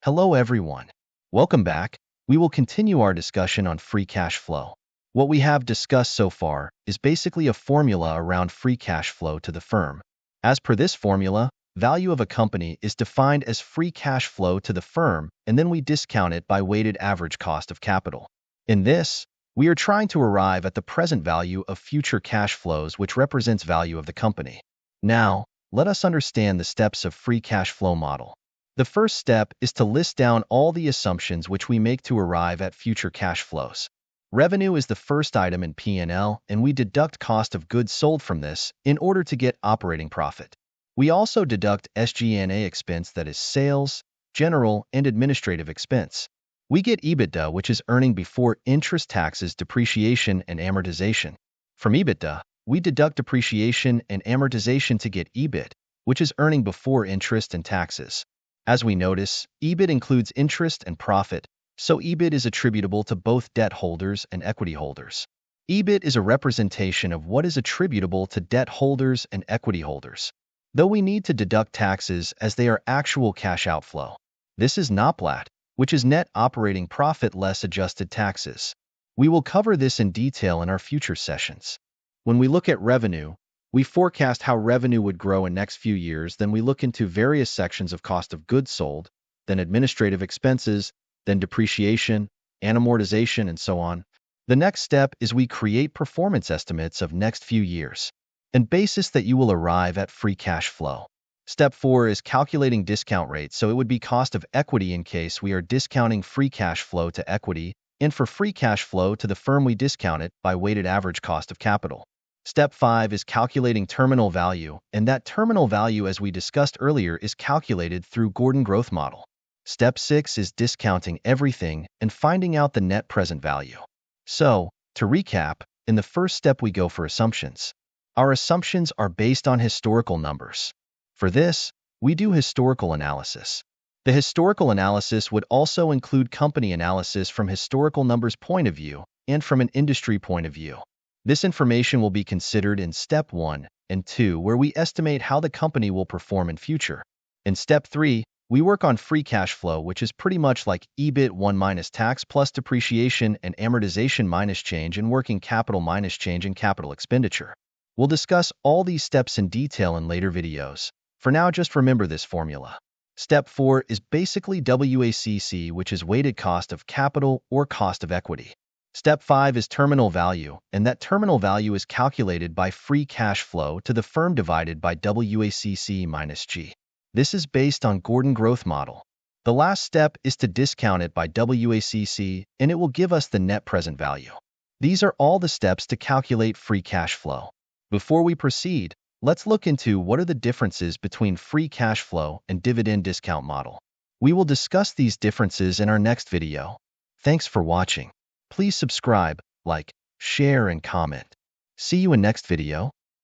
Hello everyone. Welcome back. We will continue our discussion on free cash flow. What we have discussed so far is basically a formula around free cash flow to the firm. As per this formula, value of a company is defined as free cash flow to the firm, and then we discount it by weighted average cost of capital. In this, we are trying to arrive at the present value of future cash flows, which represents value of the company. Now, let us understand the steps of free cash flow model. The first step is to list down all the assumptions which we make to arrive at future cash flows. Revenue is the first item in P&L, and we deduct cost of goods sold from this in order to get operating profit. We also deduct SG&A expense, that is sales, general, and administrative expense. We get EBITDA, which is earning before interest, taxes, depreciation, and amortization. From EBITDA, we deduct depreciation and amortization to get EBIT, which is earning before interest and taxes. As we notice, EBIT includes interest and profit, so EBIT is attributable to both debt holders and equity holders. EBIT is a representation of what is attributable to debt holders and equity holders, though we need to deduct taxes as they are actual cash outflow. This is NOPLAT, which is net operating profit less adjusted taxes. We will cover this in detail in our future sessions. When we look at revenue, we forecast how revenue would grow in next few years, then we look into various sections of cost of goods sold, then administrative expenses, then depreciation, and amortization, and so on. The next step is we create performance estimates of next few years, and basis that you will arrive at free cash flow. Step 4 is calculating discount rate, so it would be cost of equity in case we are discounting free cash flow to equity, and for free cash flow to the firm we discount it by weighted average cost of capital. Step 5 is calculating terminal value, and that terminal value, as we discussed earlier, is calculated through Gordon growth model. Step 6 is discounting everything and finding out the net present value. So, to recap, in the first step we go for assumptions. Our assumptions are based on historical numbers. For this, we do historical analysis. The historical analysis would also include company analysis from historical numbers point of view and from an industry point of view. This information will be considered in Step 1 and 2, where we estimate how the company will perform in future. In Step 3, we work on free cash flow, which is pretty much like EBIT 1 minus tax plus depreciation and amortization minus change in working capital minus change in capital expenditure. We'll discuss all these steps in detail in later videos. For now, just remember this formula. Step 4 is basically WACC, which is weighted cost of capital or cost of equity. Step 5 is terminal value, and that terminal value is calculated by free cash flow to the firm divided by WACC minus G. This is based on Gordon growth model. The last step is to discount it by WACC, and it will give us the net present value. These are all the steps to calculate free cash flow. Before we proceed, let's look into what are the differences between free cash flow and dividend discount model. We will discuss these differences in our next video. Thanks for watching. Please subscribe, like, share, and comment. See you in next video.